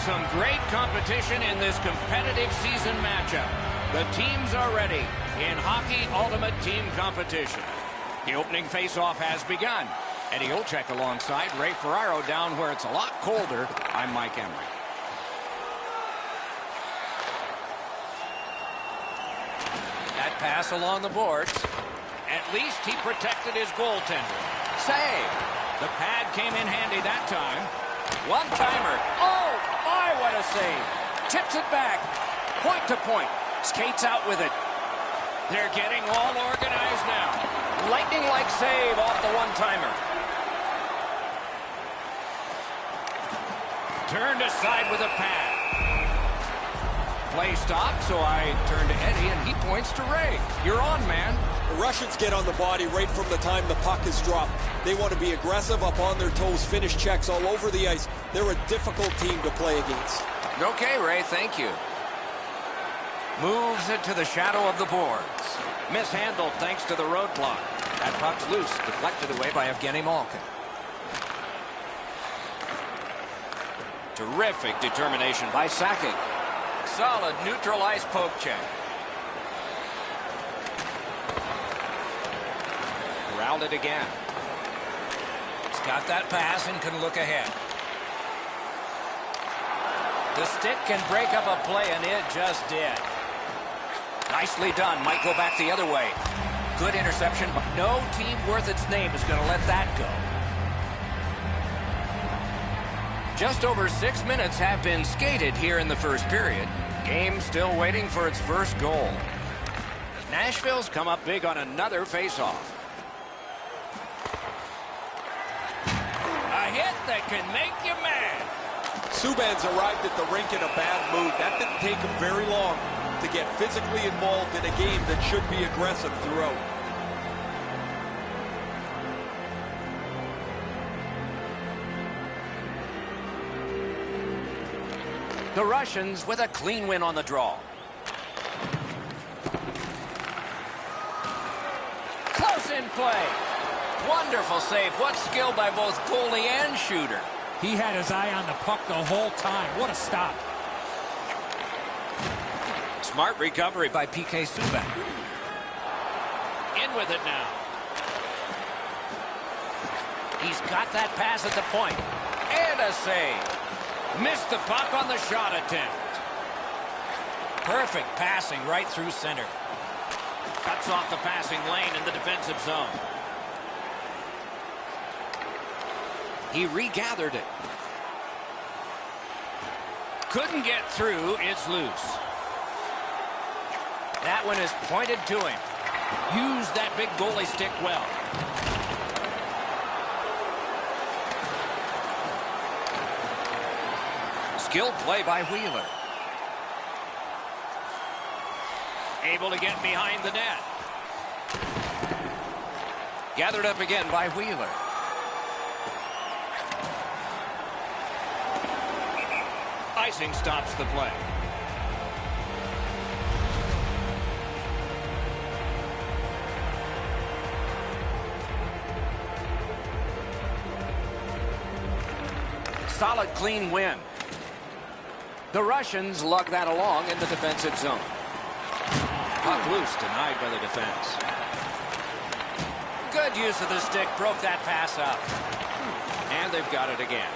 Some great competition in this competitive season matchup. The teams are ready in Hockey Ultimate Team Competition. The opening face-off has begun. Eddie Olczyk alongside Ray Ferraro down where it's a lot colder. I'm Mike Emery. That pass along the boards. At least he protected his goaltender. Save. The pad came in handy that time. One-timer. Oh, my, what a save. Tips it back. Point to point. Skates out with it. They're getting all organized now. Lightning-like save off the one-timer. Turned aside with a pad. Play stopped, so I turn to Eddie, and he points to Ray. You're on, man. The Russians get on the body right from the time the puck is dropped. They want to be aggressive, up on their toes, finish checks all over the ice. They're a difficult team to play against. Okay, Ray, thank you. Moves it to the shadow of the boards. Mishandled thanks to the roadblock. That puck's loose, deflected away by Evgeny Malkin. Terrific determination by Sakic. Solid neutral ice poke check. Corralled it again. He's got that pass and can look ahead. The stick can break up a play, and it just did. Nicely done. Might go back the other way. Good interception, but no team worth its name is going to let that go. Just over 6 minutes have been skated here in the first period. Game still waiting for its first goal. Nashville's come up big on another faceoff. A hit that can make you mad. Subban's arrived at the rink in a bad mood. That didn't take him very long to get physically involved in a game that should be aggressive throughout. The Russians with a clean win on the draw. Close in play. Wonderful save. What skill by both goalie and shooter. He had his eye on the puck the whole time. What a stop. Smart recovery by PK Subban. In with it now. He's got that pass at the point. And a save. Missed the puck on the shot attempt. Perfect passing right through center. Cuts off the passing lane in the defensive zone. He regathered it. Couldn't get through. It's loose. That one is pointed to him. Used that big goalie stick well. Skilled play by Wheeler. Able to get behind the net. Gathered up again by Wheeler. Icing stops the play. Solid, clean win. The Russians lug that along in the defensive zone. Puck loose, denied by the defense. Good use of the stick, broke that pass up. And they've got it again.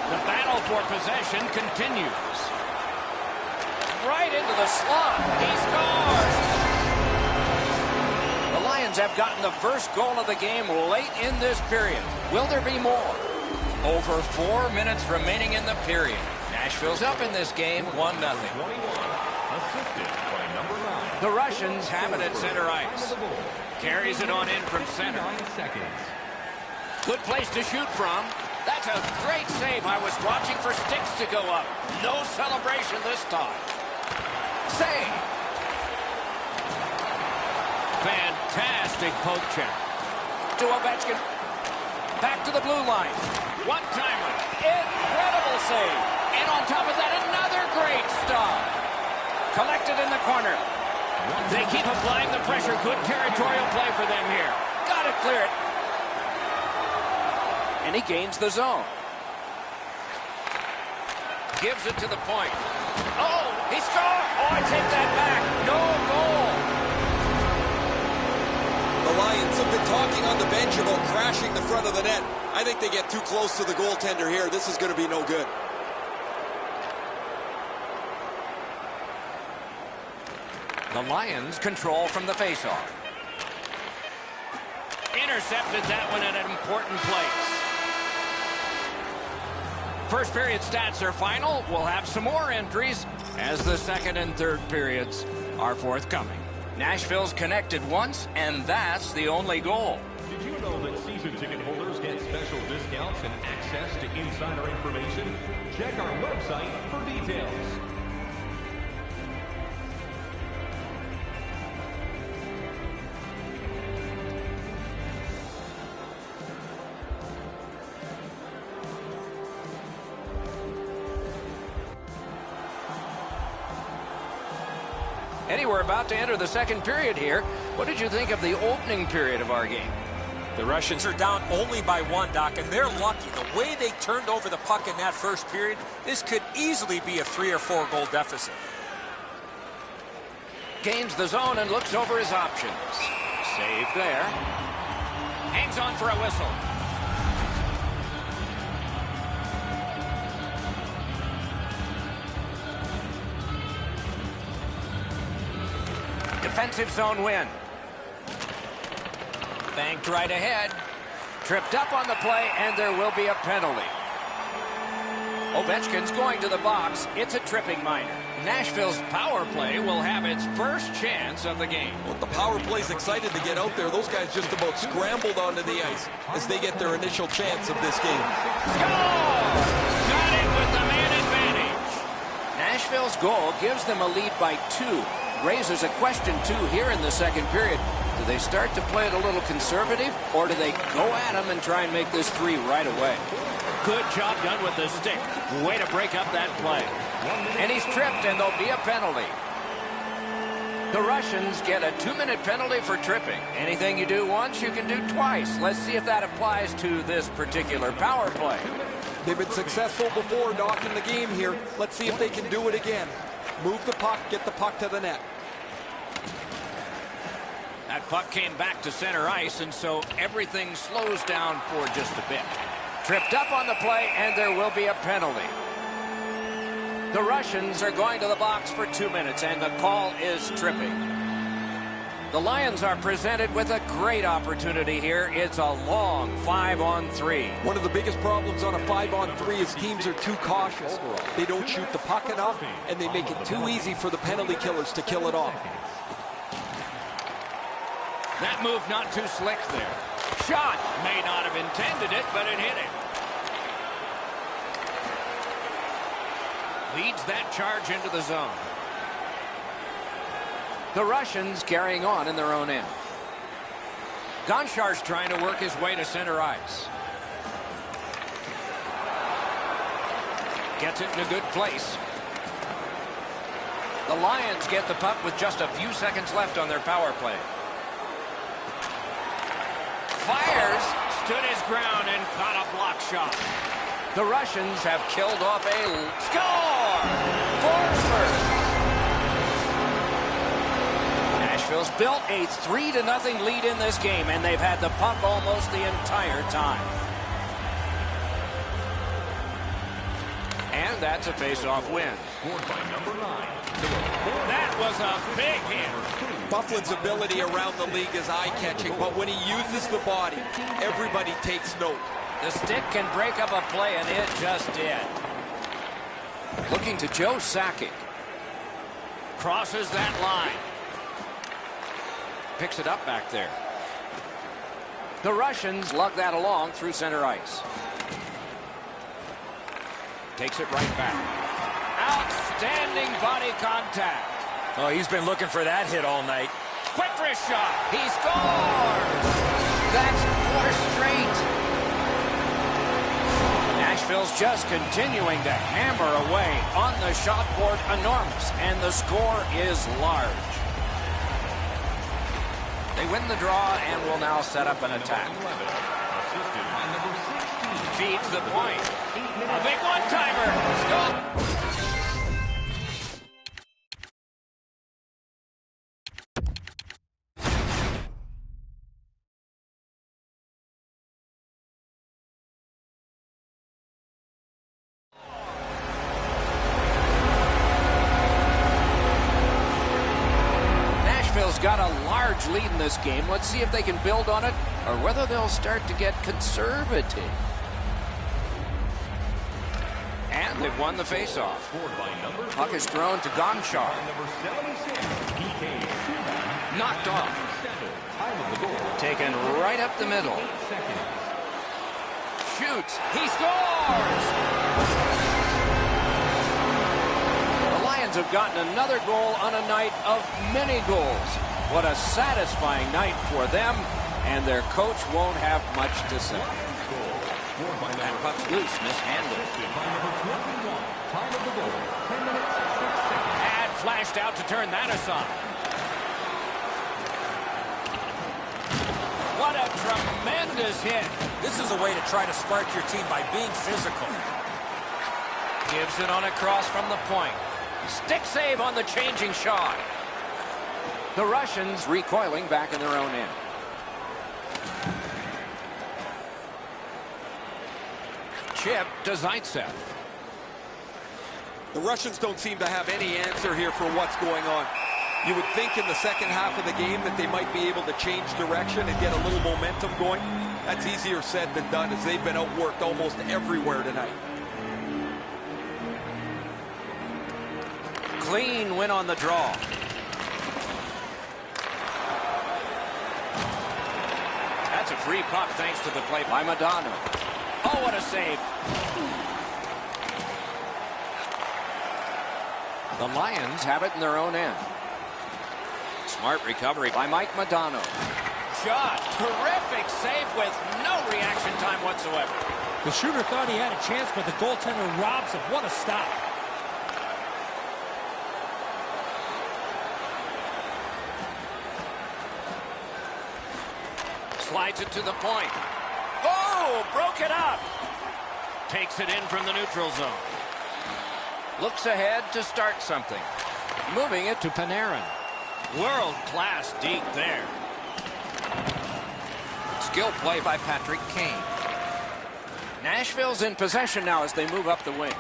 The battle for possession continues. Right into the slot. He scores! The Lions have gotten the first goal of the game late in this period. Will there be more? Over 4 minutes remaining in the period. Nashville's up in this game, 1-0. The Russians have it at center ice. Carries it on in from center. Good place to shoot from. That's a great save. I was watching for sticks to go up. No celebration this time. Save. Fantastic poke check. To Ovechkin. Back to the blue line. One-timer. Incredible save. And on top of that, another great stop. Collected in the corner. They keep applying the pressure. Good territorial play for them here. Got to clear it. And he gains the zone. Gives it to the point. Oh, he scored. Oh, I take that back. No goal. The Lions have been talking on the bench about crashing the front of the net. I think they get too close to the goaltender here. This is going to be no good. The Lions control from the faceoff. Intercepted that one at an important place. First period stats are final. We'll have some more entries as the second and third periods are forthcoming. Nashville's connected once, and that's the only goal. Did you know that season ticket holders get special discounts and access to insider information? Check our website for details. Eddie, we're about to enter the second period here. What did you think of the opening period of our game? The Russians are down only by one, Doc, and they're lucky. The way they turned over the puck in that first period, this could easily be a 3 or 4 goal deficit. Gains the zone and looks over his options. Save there. Hangs on for a whistle. Defensive zone win. Banked right ahead. Tripped up on the play, and there will be a penalty. Ovechkin's going to the box. It's a tripping minor. Nashville's power play will have its first chance of the game. Well, the power play's excited to get out there. Those guys just about scrambled onto the ice as they get their initial chance of this game. Score! Got it with the man advantage. Nashville's goal gives them a lead by 2. Raises a question, too, here in the second period. Do they start to play it a little conservative, or do they go at them and try and make this 3 right away? Good job done with the stick. Way to break up that play. And he's tripped, and there'll be a penalty. The Russians get a 2-minute penalty for tripping. Anything you do once, you can do twice. Let's see if that applies to this particular power play. They've been successful before, Doc, in the game here. Let's see if they can do it again. Move the puck, get the puck to the net. That puck came back to center ice, and so everything slows down for just a bit. Tripped up on the play, and there will be a penalty. The Russians are going to the box for 2 minutes, and the call is tripping. The Lions are presented with a great opportunity here. It's a long 5-on-3. One of the biggest problems on a 5-on-3 is teams are too cautious. They don't shoot the puck enough, and they make it too easy for the penalty killers to kill it off. That move not too slick there. Shot may not have intended it, but it hit it. Leads that charge into the zone. The Russians carrying on in their own end. Gonchar's trying to work his way to center ice. Gets it in a good place. The Lions get the puck with just a few seconds left on their power play. Fires, stood his ground, and caught a block shot. The Russians have killed off a score! Forsberg! Nashville's built a 3-0 lead in this game, and they've had the puck almost the entire time. And that's a face-off win. That was a big hit. Bufflin's ability around the league is eye-catching, but when he uses the body, everybody takes note. The stick can break up a play, and it just did. Looking to Joe Sakic. Crosses that line. Picks it up back there. The Russians lug that along through center ice. Takes it right back. Outstanding body contact. Oh, he's been looking for that hit all night. Quick wrist shot. He scores. That's 4 straight. Nashville's just continuing to hammer away on the shot board. Enormous. And the score is large. They win the draw and will now set up an attack. Feeds the point. A big one-timer. Stop. Nashville's got a large lead in this game. Let's see if they can build on it or whether they'll start to get conservative. And they've won the faceoff. Puck is thrown to Gonchar. Knocked off. Taken right up the middle. Shoots. He scores! The Lions have gotten another goal on a night of many goals. What a satisfying night for them, and their coach won't have much to say. That puck's loose, mishandled. Pad flashed out to turn that aside. What a tremendous hit. This is a way to try to spark your team by being physical. Gives it on a cross from the point. Stick save on the changing shot. The Russians recoiling back in their own end. Chip to Zaitsev. The Russians don't seem to have any answer here for what's going on. You would think in the second half of the game that they might be able to change direction and get a little momentum going. That's easier said than done, as they've been outworked almost everywhere tonight. Clean win on the draw. That's a free puck thanks to the play by Madonna. Oh, what a save. The Lions have it in their own end. Smart recovery by Mike Madonna. Shot. Terrific save with no reaction time whatsoever. The shooter thought he had a chance, but the goaltender robs him. What a stop. Slides it to the point. Oh, broke it up. Takes it in from the neutral zone. Looks ahead to start something. Moving it to Panarin. World-class deep there. Skill play by Patrick Kane. Nashville's in possession now as they move up the wing.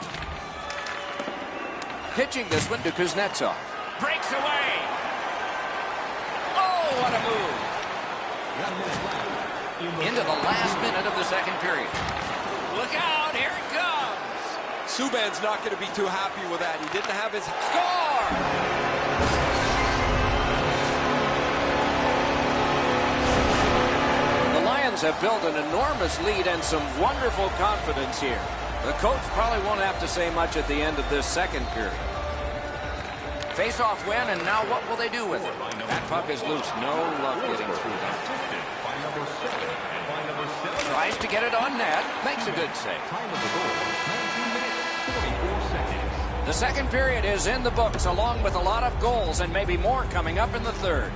Pitching this one to Kuznetsov. Breaks away. Oh, what a move. Into the last minute of the second period. Look out, here it comes. Subban's not going to be too happy with that. He didn't have his Score! The Lions have built an enormous lead and some wonderful confidence here. The coach probably won't have to say much at the end of this second period. Face-off win, and now what will they do with it? That puck is loose. No luck getting through that. Tries to get it on net. Makes a good save. The second period is in the books, along with a lot of goals and maybe more coming up in the third.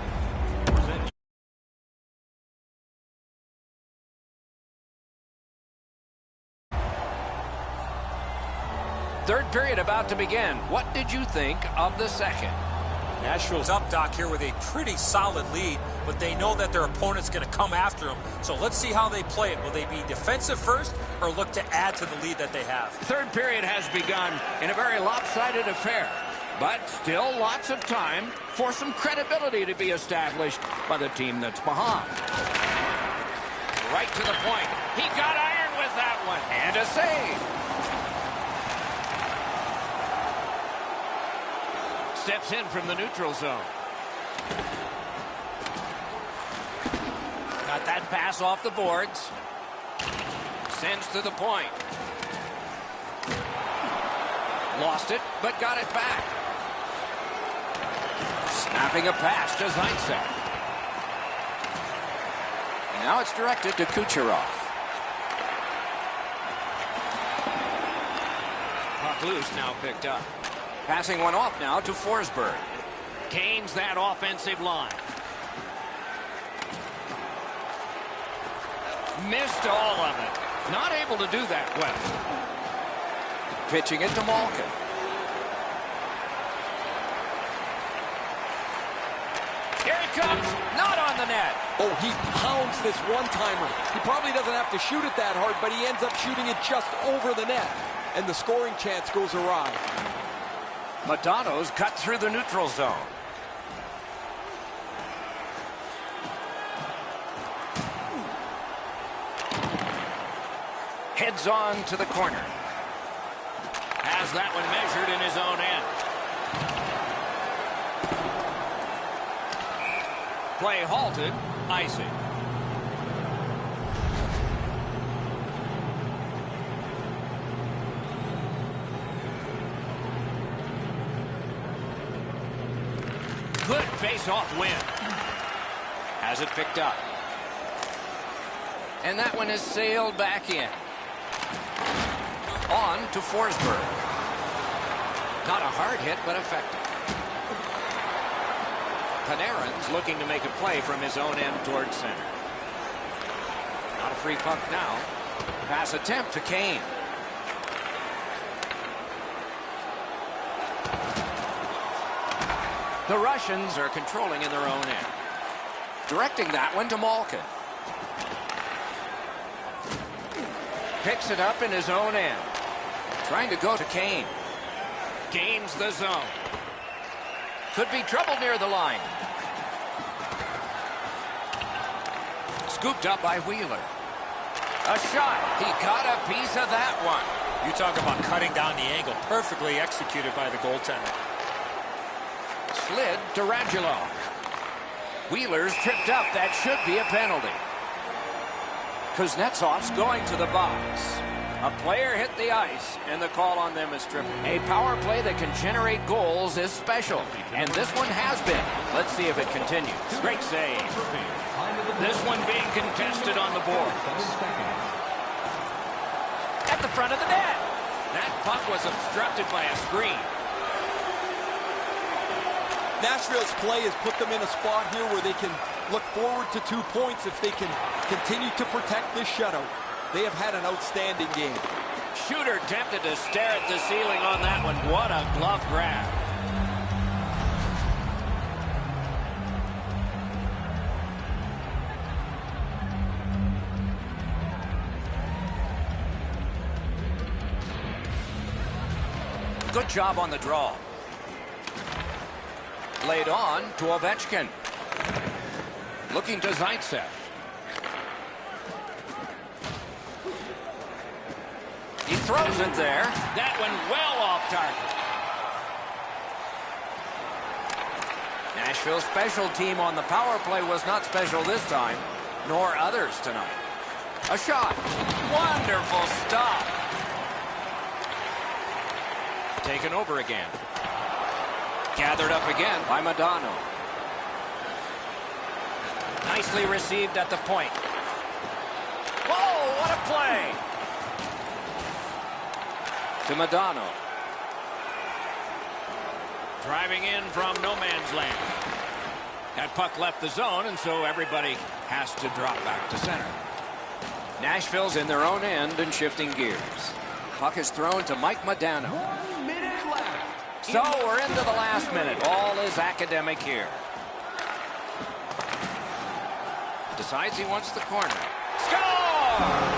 Third period about to begin. What did you think of the second? Nashville's up, Doc, here with a pretty solid lead, but they know that their opponent's going to come after them. So let's see how they play it. Will they be defensive first or look to add to the lead that they have? Third period has begun in a very lopsided affair, but still lots of time for some credibility to be established by the team that's behind. Right to the point. He got iron with that one. And a save. Steps in from the neutral zone. Got that pass off the boards. Sends to the point. Lost it, but got it back. Snapping a pass to Zaitsev. And now it's directed to Kucherov. Puck loose, now picked up. Passing one off now to Forsberg. Gains that offensive line. Missed all of it. Not able to do that well. Pitching it to Malkin. Here he comes. Not on the net. Oh, he pounds this one-timer. He probably doesn't have to shoot it that hard, but he ends up shooting it just over the net. And the scoring chance goes awry. Modano's cut through the neutral zone. Heads on to the corner. Has that one measured in his own end. Play halted. Icing. Good face-off win. Has it picked up. And that one is sailed back in. On to Forsberg. Not a hard hit, but effective. Panarin's looking to make a play from his own end towards center. Not a free puck now. Pass attempt to Kane. The Russians are controlling in their own end. Directing that one to Malkin. Picks it up in his own end. Trying to go to Kane. Gains the zone. Could be trouble near the line. Scooped up by Wheeler. A shot. He got a piece of that one. You talk about cutting down the angle. Perfectly executed by the goaltender. Slid to Radulov. Wheeler's tripped up. That should be a penalty. Kuznetsov's going to the box. A player hit the ice, and the call on them is tripping. A power play that can generate goals is special, and this one has been. Let's see if it continues. Great save. This one being contested on the board. At the front of the net. That puck was obstructed by a screen. Nashville's play has put them in a spot here where they can look forward to 2 points if they can continue to protect this shutout. They have had an outstanding game. Shooter tempted to stare at the ceiling on that one. What a glove grab. Good job on the draw. Laid on to Ovechkin. Looking to Zaitsev. He throws it there. That one well off target. Nashville's special team on the power play was not special this time, nor others tonight. A shot. Wonderful stop. Taken over again. Gathered up again by Modano. Nicely received at the point. Whoa, what a play! To Modano. Driving in from no man's land. That puck left the zone, and so everybody has to drop back to center. Nashville's in their own end and shifting gears. Puck is thrown to Mike Modano. 1 minute left. So we're into the last minute. All is academic here. Decides he wants the corner. Score!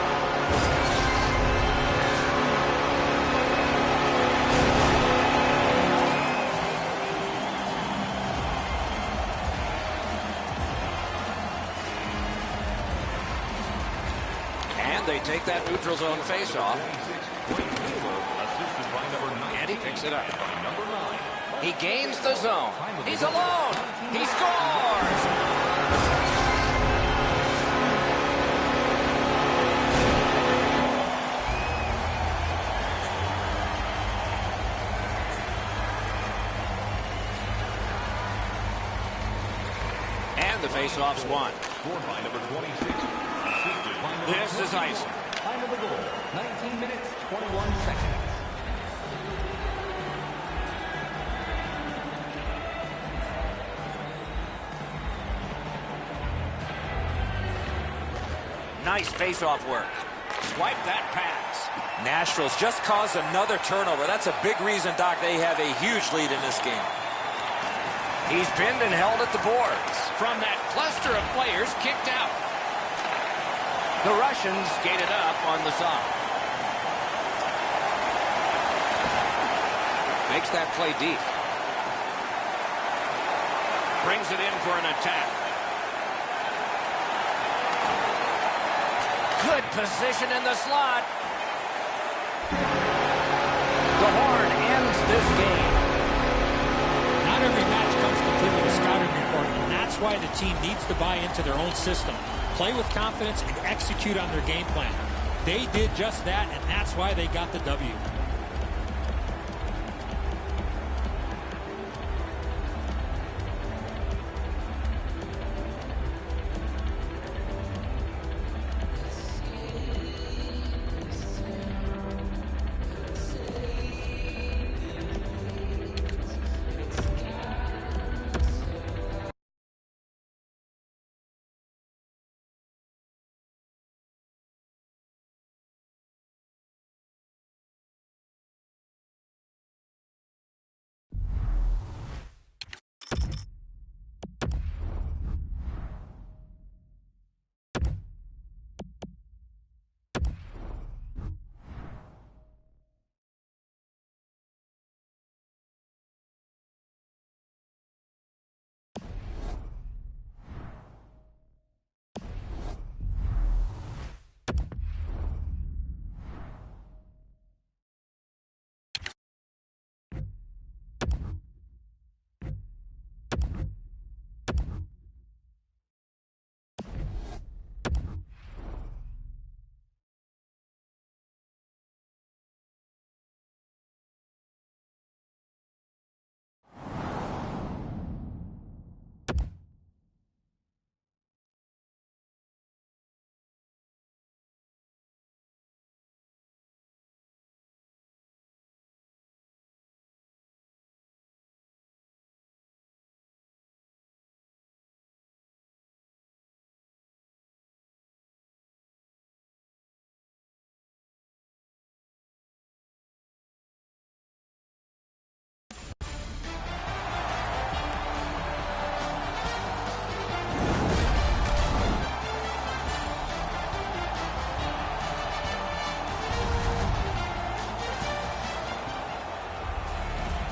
And they take that neutral zone face-off. And he picks it up. He gains the zone. He's alone. He scores! And the face-off's won. Scored by number 26. Assisted by number This is icing. Time of the goal, 19 minutes, 21 seconds. Nice face-off work. Swipe that pass. Nashville's just caused another turnover. That's a big reason, Doc, they have a huge lead in this game. He's pinned and held at the boards. From that cluster of players kicked out. The Russians skated up on the side. Makes that play deep. Brings it in for an attack. Good position in the slot. The horn ends this game. Not every match comes complete with a scouting report, and that's why the team needs to buy into their own system, play with confidence, and execute on their game plan. They did just that, and that's why they got the W.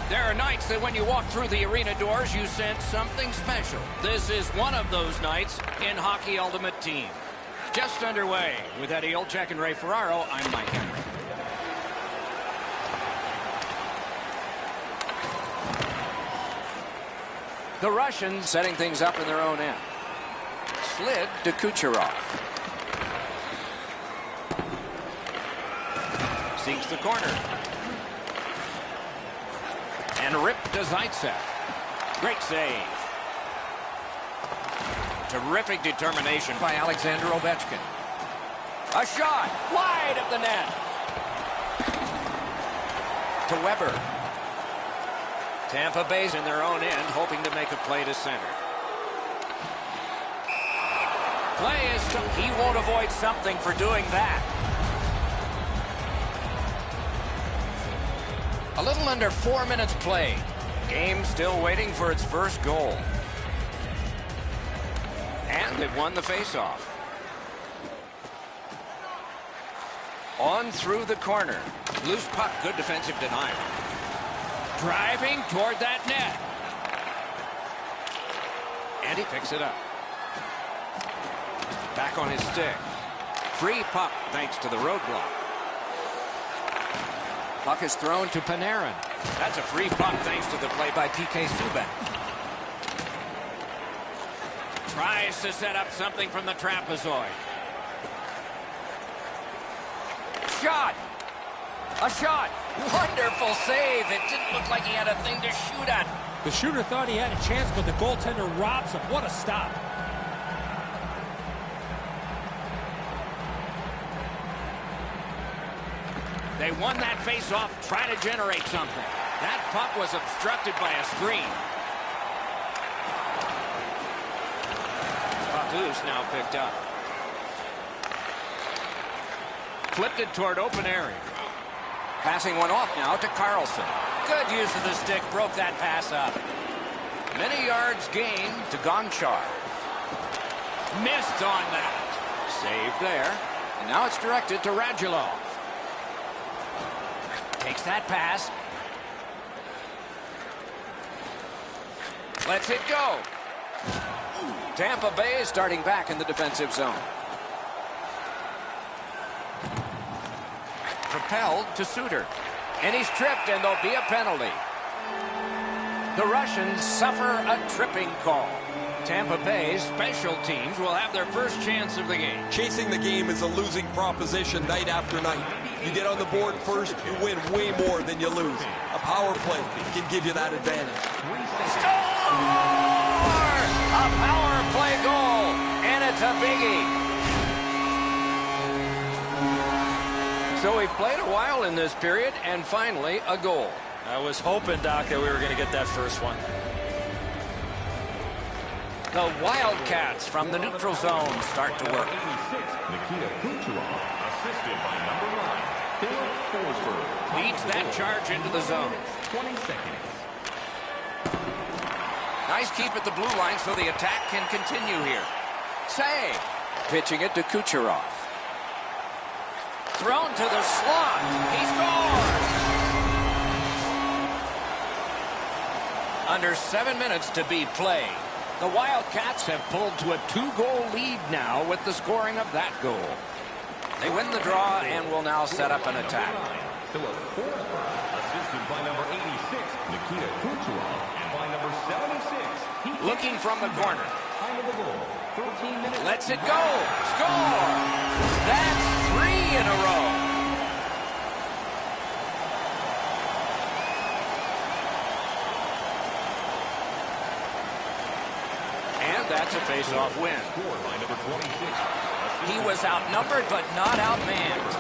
There are nights that when you walk through the arena doors, you sense something special. This is one of those nights in Hockey Ultimate Team. Just underway with Eddie Olczyk and Ray Ferraro. I'm Mike Henry. The Russians setting things up in their own end. Slid to Kucherov. Seeks the corner. And ripped to Zaitsev. Great save. Terrific determination by Alexander Ovechkin. A shot wide of the net. To Weber. Tampa Bay's in their own end, hoping to make a play to center. Play is he won't avoid something for doing that. A little under 4 minutes played. Game still waiting for its first goal. And they've won the faceoff. On through the corner. Loose puck, good defensive denial. Driving toward that net. And he picks it up. Back on his stick. Free puck thanks to the roadblock. Puck is thrown to Panarin. That's a free puck thanks to the play by PK Subban. Tries to set up something from the trapezoid. Shot! A shot! Wonderful save! It didn't look like he had a thing to shoot at. The shooter thought he had a chance, but the goaltender robs him. What a stop. They won that face-off, trying to generate something. That puck was obstructed by a screen. Puck loose now picked up. flipped it toward open area. Passing one off now to Carlson. Good use of the stick. Broke that pass up. Many yards gained to Gonchar. Missed on that. Saved there. And now it's directed to Radulov. Takes that pass. Lets it go. Tampa Bay is starting back in the defensive zone. Propelled to Suter. And he's tripped, and there'll be a penalty. The Russians suffer a tripping call. Tampa Bay's special teams will have their first chance of the game. Chasing the game is a losing proposition night after night. You get on the board first, you win way more than you lose. A power play can give you that advantage. Score! A power play goal, and it's a biggie. So we've played a while in this period, and finally a goal. I was hoping, Doc, that we were going to get that first one. The Wildcats from the neutral zone start to work. Leads that charge into the zone. 20 seconds. Nice keep at the blue line so the attack can continue here. Save. Pitching it to Kucherov. Thrown to the slot. He scores! Under 7 minutes to be played. The Wildcats have pulled to a 2-goal lead now with the scoring of that goal. They win the draw and will now set up an attack. Philip Forsberg, assisted by number 86, Nikita Kucherov, and by number 76. Looking from the corner. Time of the goal, 13 minutes. Lets it go. Score! That's 3 in a row. That's a face-off win. He was outnumbered but not outmanned.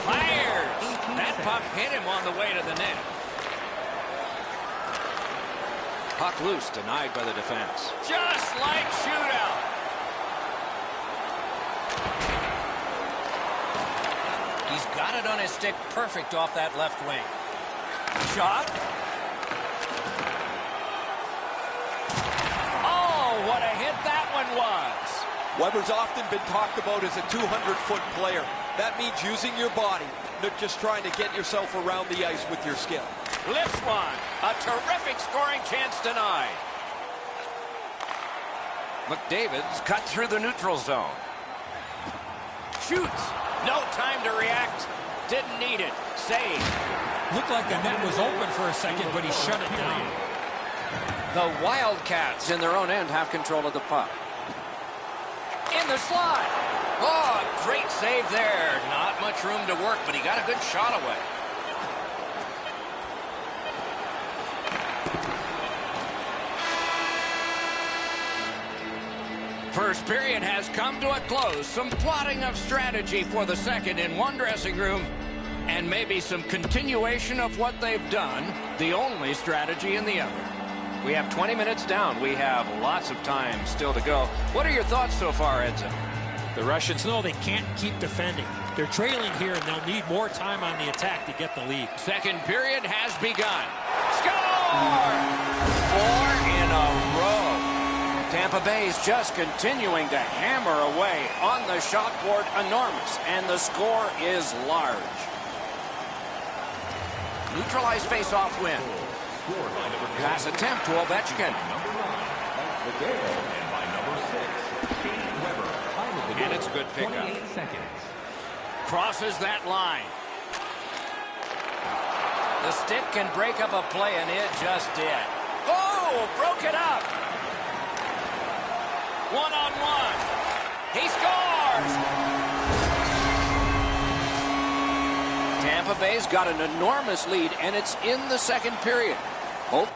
Fires! That puck hit him on the way to the net. Puck loose, denied by the defense. Just like shootout. He's got it on his stick perfect off that left wing. Shot. What a hit that one was. Weber's often been talked about as a 200-foot player. That means using your body, not just trying to get yourself around the ice with your skill. Lifts one. A terrific scoring chance denied. McDavid's cut through the neutral zone. Shoots. No time to react. Didn't need it. Save. Looked like the net was open for a second, but he shut it down. The Wildcats in their own end have control of the puck. In the slot. Oh, great save there. Not much room to work, but he got a good shot away. First period has come to a close. Some plotting of strategy for the second in one dressing room, and maybe some continuation of what they've done, the only strategy in the other. We have 20 minutes down. We have lots of time still to go. What are your thoughts so far, Edson? The Russians know they can't keep defending. They're trailing here, and they'll need more time on the attack to get the lead. Second period has begun. Score! 4 in a row. Tampa Bay's just continuing to hammer away on the shot board. Enormous, and the score is large. Neutralized face-off win. Pass attempt to Ovechkin. And it's a good pickup. Crosses that line. The stick can break up a play, and it just did. Oh, broke it up. One-on-one. He scores! Tampa Bay's got an enormous lead, and it's in the second period. Hope.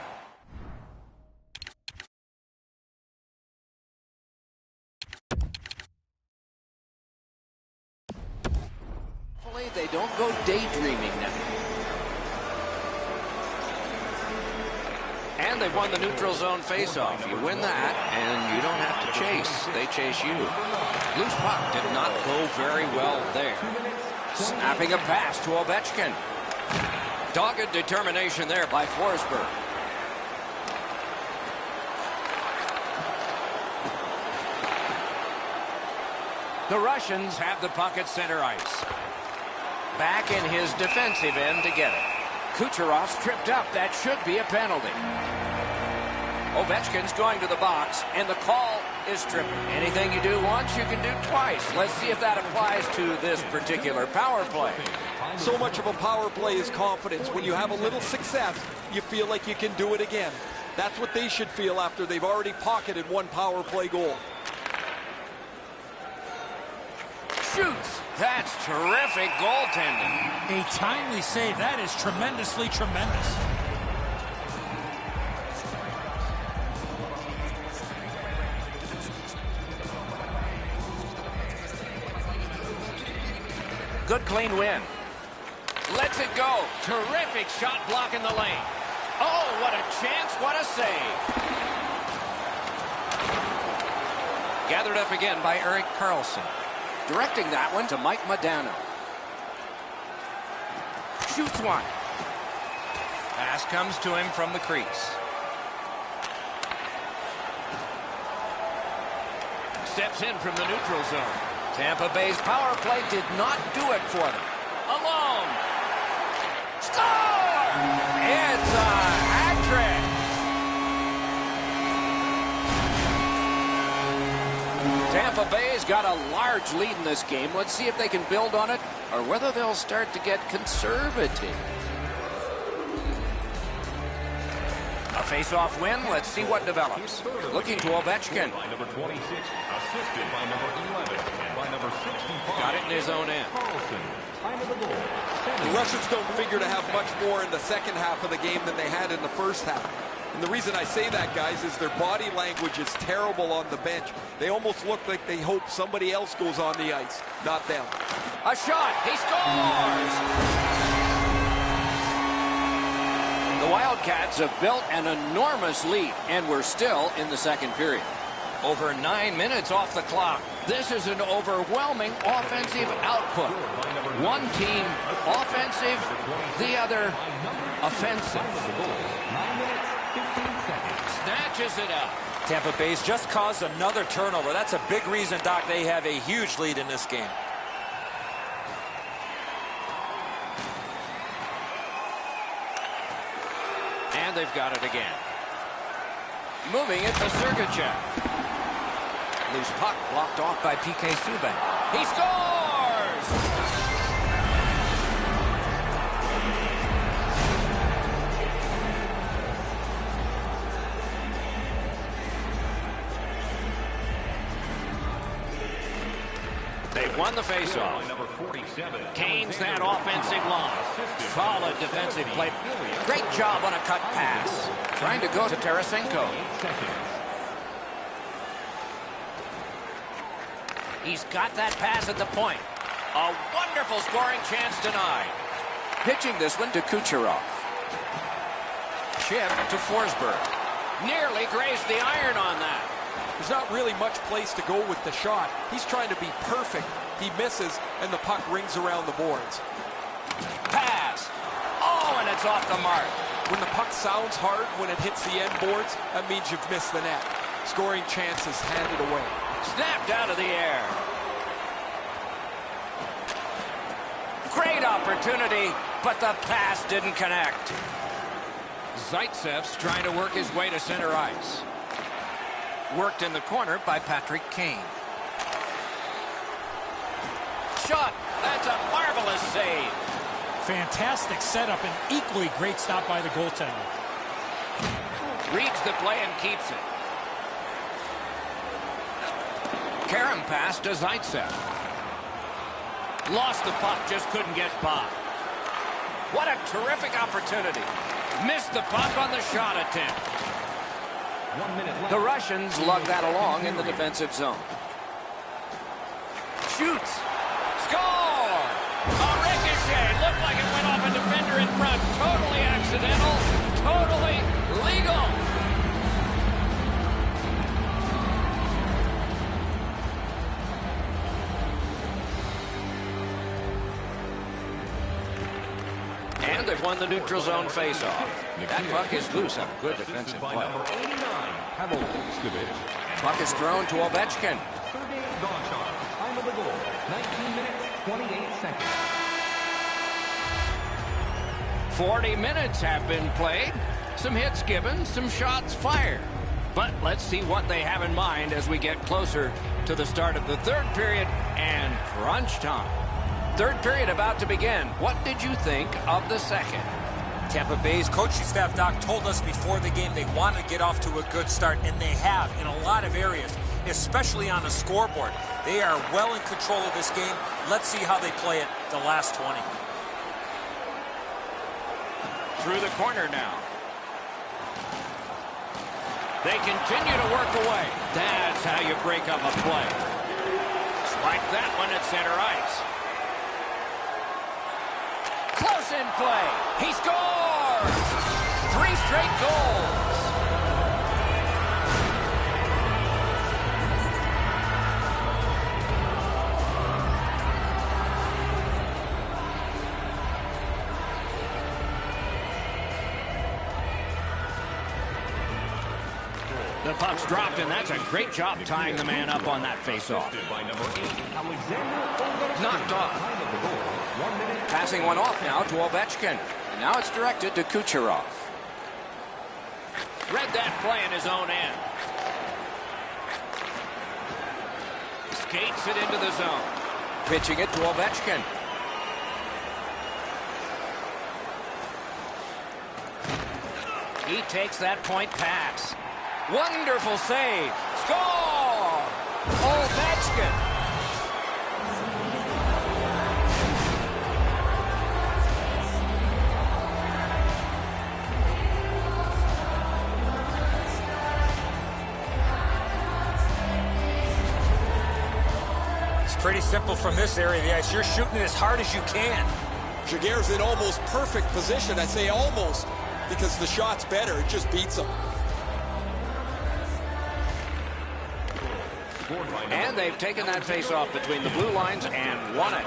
Hopefully they don't go daydreaming now. And they've won the neutral zone faceoff. You win that, and you don't have to chase. They chase you. Loose puck did not go very well there. Snapping a pass to Ovechkin. Dogged determination there by Forsberg. The Russians have the puck at center ice. Back in his defensive end to get it. Kucherov's tripped up. That should be a penalty. Ovechkin's going to the box, and the call is tripping. Anything you do once, you can do twice. Let's see if that applies to this particular power play. So much of a power play is confidence. When you have a little success, you feel like you can do it again. That's what they should feel after they've already pocketed one power play goal. Shoots. That's terrific goaltending. A timely save. That is tremendously tremendous. Good clean win. Lets it go. Terrific shot block in the lane. Oh, what a chance. What a save. Gathered up again by Erik Karlsson. Directing that one to Mike Modano. Shoots one. Pass comes to him from the crease. Steps in from the neutral zone. Tampa Bay's power play did not do it for them. Alone. Score! It's a hat trick. Tampa Bay's got a large lead in this game. Let's see if they can build on it or whether they'll start to get conservative. A face-off win. Let's see what develops. Looking to Ovechkin. By number 26, assisted by number 11, and by number 65. Got it in his own end. Time of the goal. The Russians don't figure to have much more in the second half of the game than they had in the first half. And the reason I say that, guys, is their body language is terrible on the bench. They almost look like they hope somebody else goes on the ice, not them. A shot. He scores! The Wildcats have built an enormous lead, and we're still in the second period. Over 9 minutes off the clock. This is an overwhelming offensive output. One team offensive, the other offensive. Snatches it up. Tampa Bay's just caused another turnover. That's a big reason, Doc, they have a huge lead in this game. And they've got it again. Moving it to Sergachev. Loose puck blocked off by PK Subban. He scores! They've won the faceoff. Kane's that offensive line. Solid defensive play. Great job on a cut pass. Trying to go to Tarasenko. He's got that pass at the point. A wonderful scoring chance denied. Pitching this one to Kucherov. Chip to Forsberg. Nearly grazed the iron on that. There's not really much place to go with the shot. He's trying to be perfect. He misses, and the puck rings around the boards. Pass. Oh, and it's off the mark. When the puck sounds hard when it hits the end boards, that means you've missed the net. Scoring chances handed away. Snapped out of the air. Great opportunity, but the pass didn't connect. Zaitsev's trying to work his way to center ice. Worked in the corner by Patrick Kane. Shot. That's a marvelous save. Fantastic setup and equally great stop by the goaltender. Reads the play and keeps it. Karam pass to Zaitsev. Lost the puck, just couldn't get by. What a terrific opportunity. Missed the puck on the shot attempt. 1 minute left. The Russians lug that along in the defensive zone. Shoots. Score! A ricochet. Looked like it went off a defender in front. Totally accidental. Totally legal. They've won the neutral zone faceoff. That puck is loose on a good defensive play. Puck is thrown to Ovechkin. 19 minutes, 28 seconds. 40 minutes have been played. Some hits given, some shots fired. But let's see what they have in mind as we get closer to the start of the third period and crunch time. Third period about to begin. What did you think of the second? Tampa Bay's coaching staff, Doc, told us before the game they wanted to get off to a good start, and they have in a lot of areas, especially on the scoreboard. They are well in control of this game. Let's see how they play it the last 20. Through the corner now. They continue to work away. That's how you break up a play. Spike that one at center ice. Close in play. He scores! 3 straight goals. The puck's dropped, and that's a great job tying the man up on that faceoff. Knocked off. Passing one off now to Ovechkin. And now it's directed to Kucherov. Read that play in his own end. Skates it into the zone. Pitching it to Ovechkin. He takes that point pass. Wonderful save. Score! Ovechkin. It's pretty simple from this area of the ice. You're shooting it as hard as you can. Jaguar's in almost perfect position. I say almost because the shot's better. It just beats him. And they've taken that face-off between the blue lines and won it.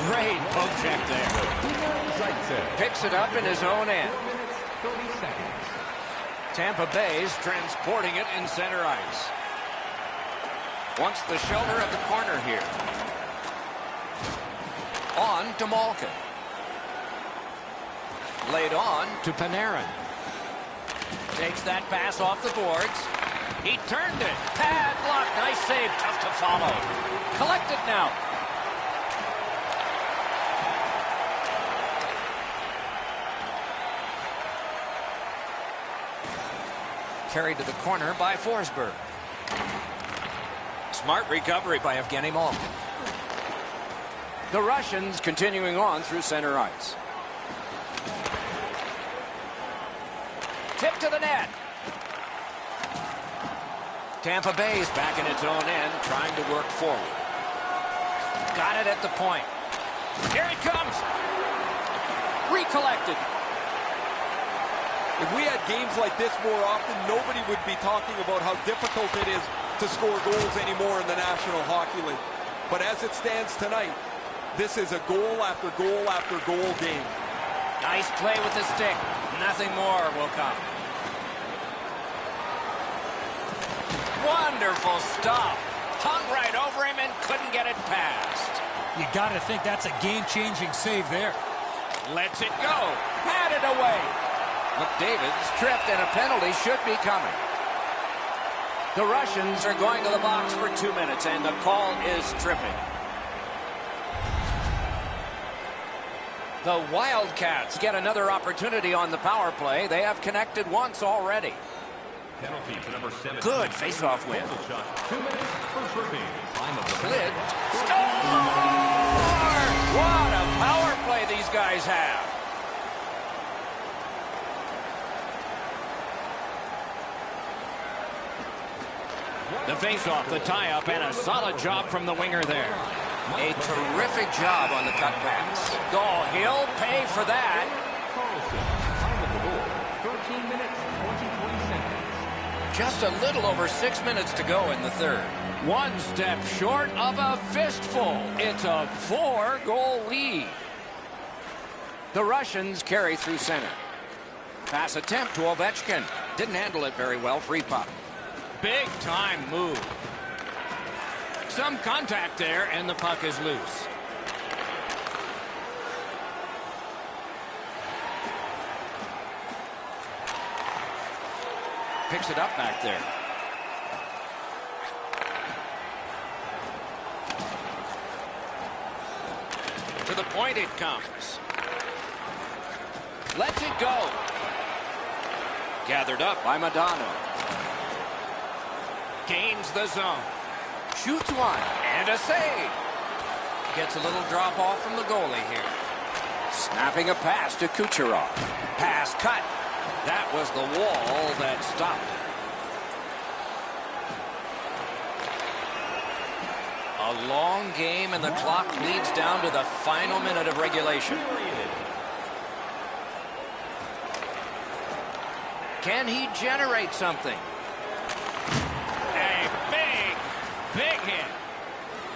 Great poke check there. Picks it up in his own end. Tampa Bay's transporting it in center ice. Wants the shoulder of the corner here. On to Malkin. Laid on to Panarin. Takes that pass off the boards. He turned it. Pad block. Nice save. Tough to follow. Collect it now. Carried to the corner by Forsberg. Smart recovery by Evgeny Malkin. The Russians continuing on through center ice. Tip to the net. Tampa Bay's back in its own end, trying to work forward. Got it at the point. Here it comes. Recollected. If we had games like this more often, nobody would be talking about how difficult it is to score goals anymore in the National Hockey League. But as it stands tonight, this is a goal after goal after goal game. Nice play with the stick. Nothing more will come. Wonderful stop. Hung right over him and couldn't get it past. You got to think that's a game-changing save there. Lets it go. Had it away. McDavid's tripped and a penalty should be coming. The Russians are going to the box for 2 minutes and the call is tripping. The Wildcats get another opportunity on the power play. They have connected once already. Penalty to number 7. Good face-off win. 2 minutes for tripping. Time of the Slid. Score! What a power play these guys have. The face-off, the tie-up, and a solid job from the winger there. A terrific job on the cut pass. Oh, he'll pay for that. Time of the goal. 13 minutes, 23 seconds. Just a little over 6 minutes to go in the third. One step short of a fistful. It's a 4-goal lead. The Russians carry through center. Pass attempt to Ovechkin. Didn't handle it very well. Free puck. Big time move. Some contact there, and the puck is loose. Picks it up back there. To the point it comes. Lets it go. Gathered up by Madonna. Gains the zone. Shoots one. And a save. Gets a little drop off from the goalie here. Snapping a pass to Kucherov. Pass cut. That was the wall that stopped. A long game, and the clock leads down to the final minute of regulation. Can he generate something? A big hit.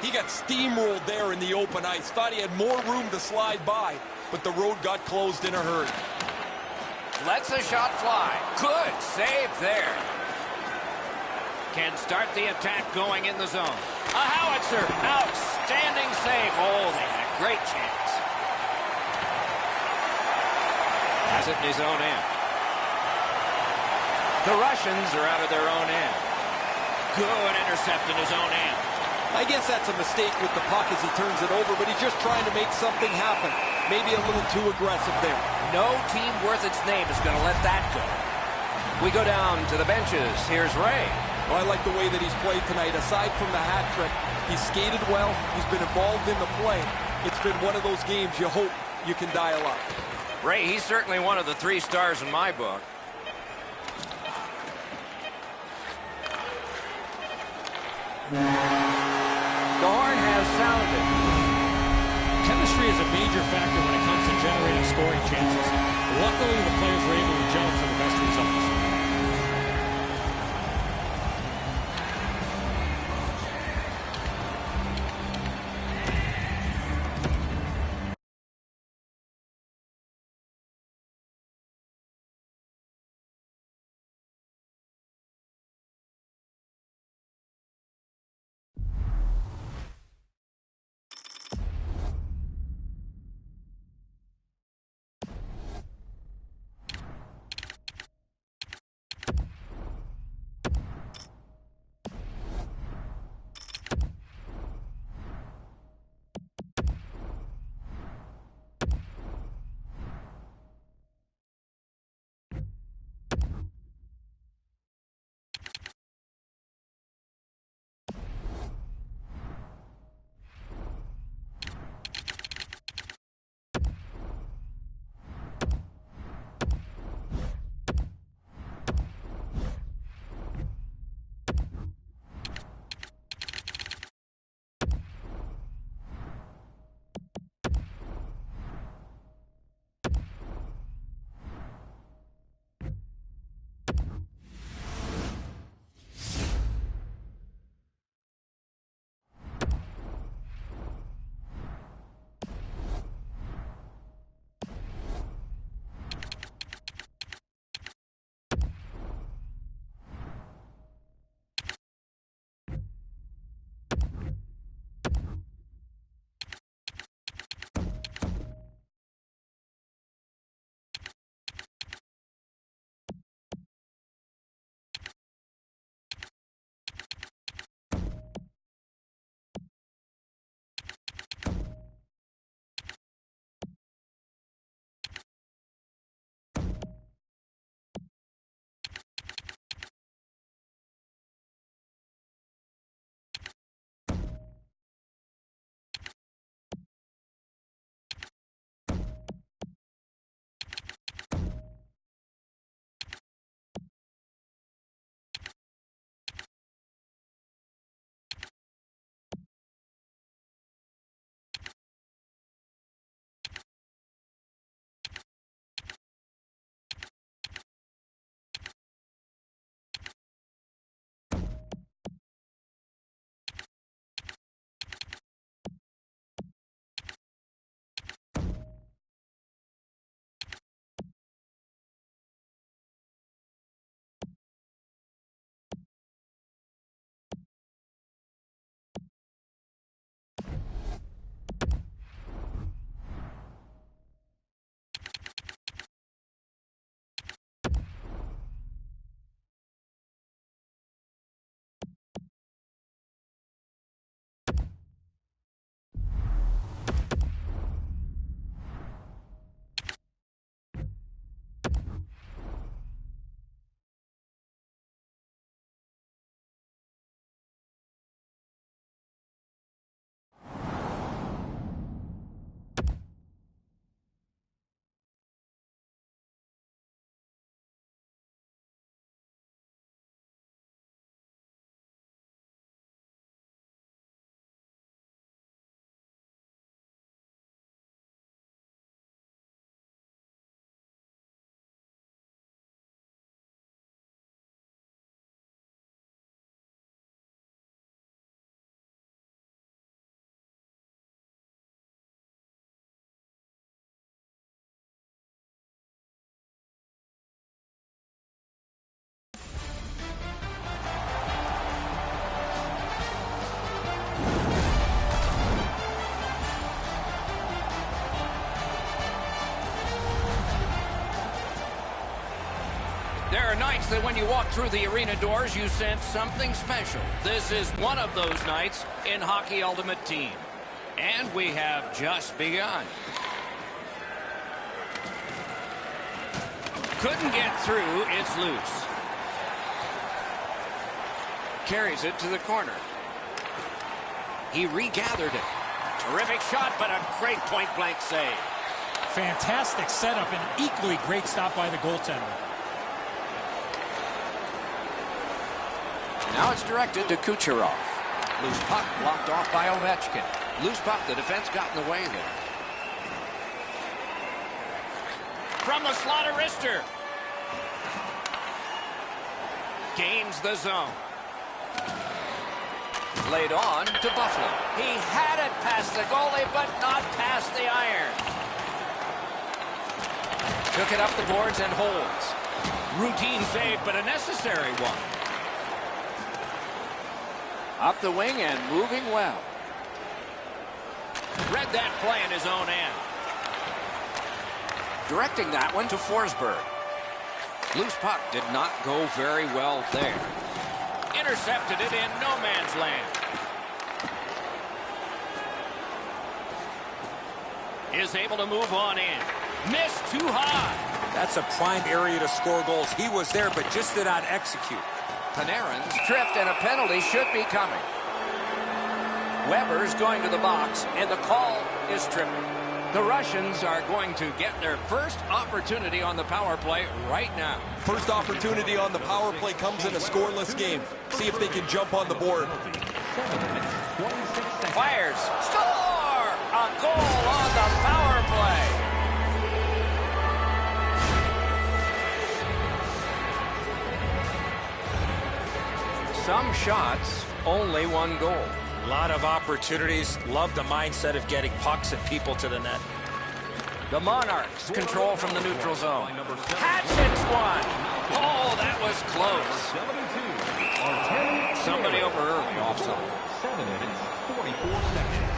He got steamrolled there in the open ice. Thought he had more room to slide by, but the road got closed in a hurry. Lets a shot fly. Good save there. Can start the attack going in the zone. A howitzer. Outstanding save. Oh, they had a great chance. Has it in his own end. The Russians are out of their own end. Good intercept in his own end. I guess that's a mistake with the puck as he turns it over, but he's just trying to make something happen. Maybe a little too aggressive there. No team worth its name is going to let that go. We go down to the benches. Here's Ray. Well, I like the way that he's played tonight. Aside from the hat trick, he's skated well. He's been involved in the play. It's been one of those games you hope you can dial up. Ray, he's certainly one of the 3 stars in my book. The horn has sounded. Chemistry is a major factor when it comes to generating scoring chances. Luckily, the players were able to gel for the best results. There are nights that when you walk through the arena doors, you sense something special. This is one of those nights in Hockey Ultimate Team. And we have just begun. Couldn't get through. It's loose. Carries it to the corner. He regathered it. Terrific shot, but a great point-blank save. Fantastic setup and equally great stop by the goaltender. Now it's directed to Kucherov. Loose puck blocked off by Ovechkin. Loose puck, the defense got in the way there. From the slot of Rister. Gains the zone. Laid on to Buffalo. He had it past the goalie, but not past the iron. Took it up the boards and holds. Routine save, but a necessary one. Up the wing and moving well. Read that play in his own end. Directing that one to Forsberg. Loose puck did not go very well there. Intercepted it in no man's land. Is able to move on in. Missed too high. That's a prime area to score goals. He was there, but just did not execute. Panarin's tripped, and a penalty should be coming. Weber's going to the box, and the call is tripping. The Russians are going to get their first opportunity on the power play right now. First opportunity on the power play comes in a scoreless game. See if they can jump on the board. Fires. Score! A goal on the power play. Some shots, only one goal. A lot of opportunities. Love the mindset of getting pucks and people to the net. The Monarchs control from the neutral zone. Hatchets one. Oh, that was close. Somebody over early offside. 7 minutes, 44 seconds.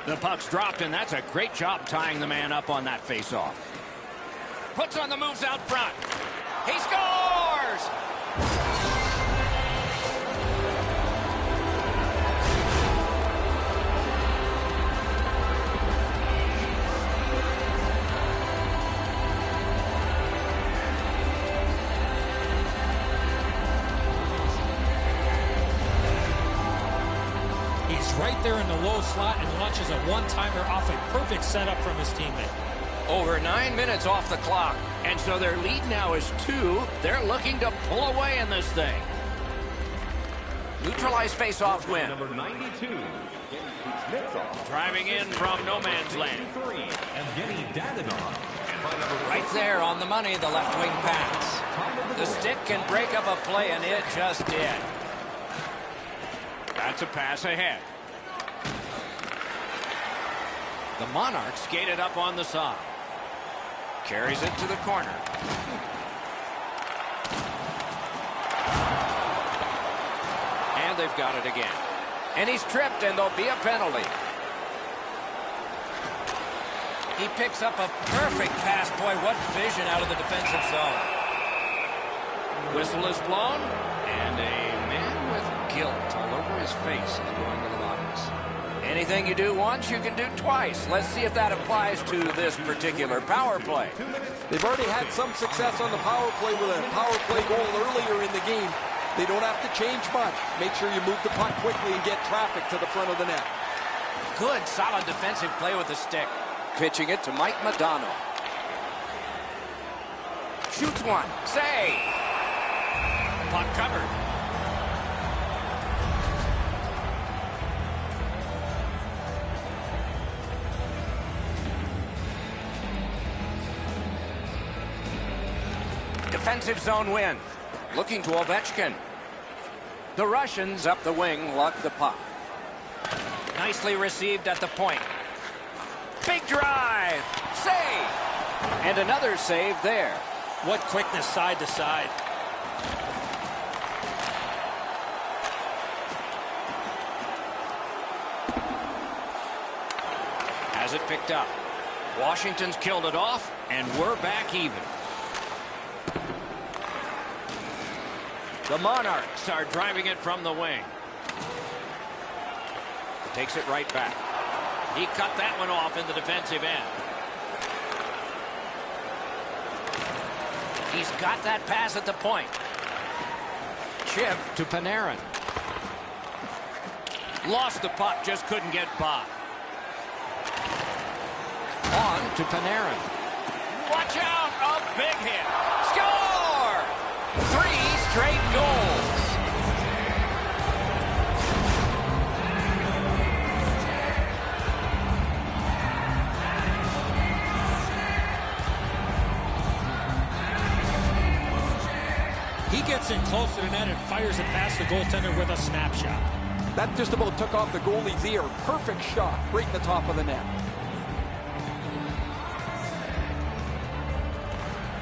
The puck's dropped, and that's a great job tying the man up on that faceoff. Puts on the moves out front. He scores! Right there in the low slot and launches a one-timer off a perfect setup from his teammate. Over 9 minutes off the clock, and so their lead now is 2. They're looking to pull away in this thing. Neutralized face-off win. Number 92. Driving in from no man's land. Right there on the money, the left wing pass. The stick can break up a play, and it just did. That's a pass ahead. The Monarchs skated up on the side. Carries it to the corner. And they've got it again. And he's tripped, and there'll be a penalty. He picks up a perfect pass. Boy, what vision out of the defensive zone. Whistle is blown, and a man with guilt all over his face is going to the box. Anything you do once, you can do twice. Let's see if that applies to this particular power play. They've already had some success on the power play with a power play goal earlier in the game. They don't have to change much. Make sure you move the puck quickly and get traffic to the front of the net. Good, solid defensive play with the stick. Pitching it to Mike Modano. Shoots one. Save. Puck covered. Defensive zone win. Looking to Ovechkin. The Russians up the wing luck the puck. Nicely received at the point. Big drive. Save. And another save there. What quickness side to side. Has it picked up. Washington's killed it off, and we're back even. The Monarchs are driving it from the wing. Takes it right back. He cut that one off in the defensive end. He's got that pass at the point. Chip to Panarin. Lost the puck, just couldn't get by. On to Panarin. Watch out! A big hit. Score! 3 straight goals. He gets in close to the net and fires it past the goaltender with a snapshot. That just about took off the goalie's ear. Perfect shot right in the top of the net.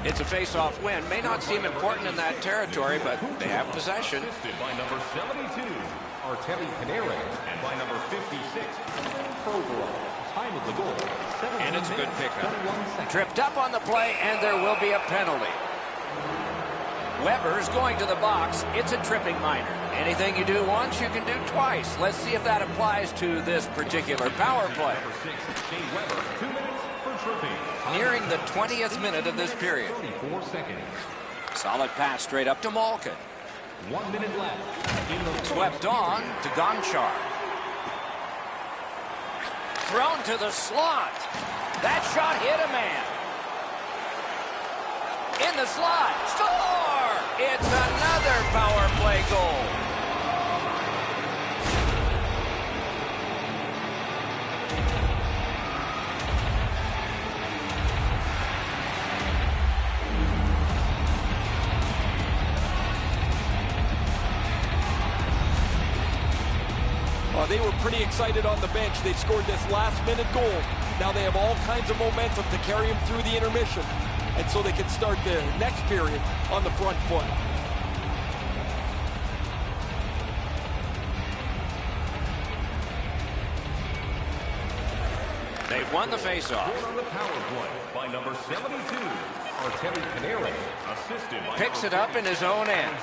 It's a face-off win. May not seem important in that territory, but they have possession. Assisted by number 72, Artemi Panarin, and by number 56, time of the goal, 7 And it's a good minutes, pickup. 21 seconds. Tripped up on the play, and there will be a penalty. Weber's going to the box. It's a tripping minor. Anything you do once, you can do twice. Let's see if that applies to this particular power play. Number 6, Shea Weber, 2 minutes for tripping. Nearing the 20th minute of this period. 34 seconds. Solid pass straight up to Malkin. 1 minute left. In the Swept on to Gonchar. Thrown to the slot. That shot hit a man. In the slot. Score! It's another power play goal. Well, they were pretty excited on the bench. They scored this last-minute goal. Now they have all kinds of momentum to carry them through the intermission, and so they can start the next period on the front foot. They've won the faceoff. Scored on the power play by number 72, Artemi Panarin, assisted by Picks it up in his own end.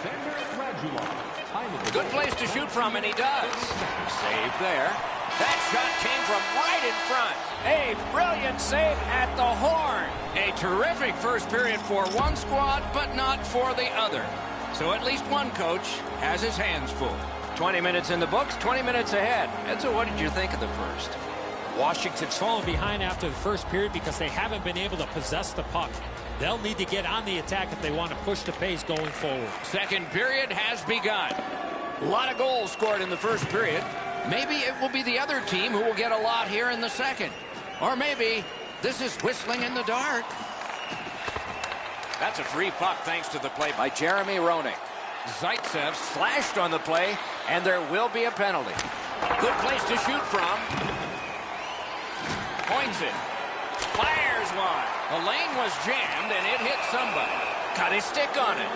Time of the Good goal, place to shoot from, and he does. Save there. That shot came from right in front. A brilliant save at the horn. A terrific first period for one squad, but not for the other. So at least one coach has his hands full. 20 minutes in the books, 20 minutes ahead. And so what did you think of the first? Washington's fallen behind after the first period because they haven't been able to possess the puck. They'll need to get on the attack if they want to push the pace going forward. Second period has begun. A lot of goals scored in the first period. Maybe it will be the other team who will get a lot here in the second. Or maybe this is whistling in the dark. That's a free puck thanks to the play by Jeremy Roenick. Zaitsev slashed on the play, and there will be a penalty. Good place to shoot from. Points it. Fires one. The lane was jammed, and it hit somebody. Cut his stick on it.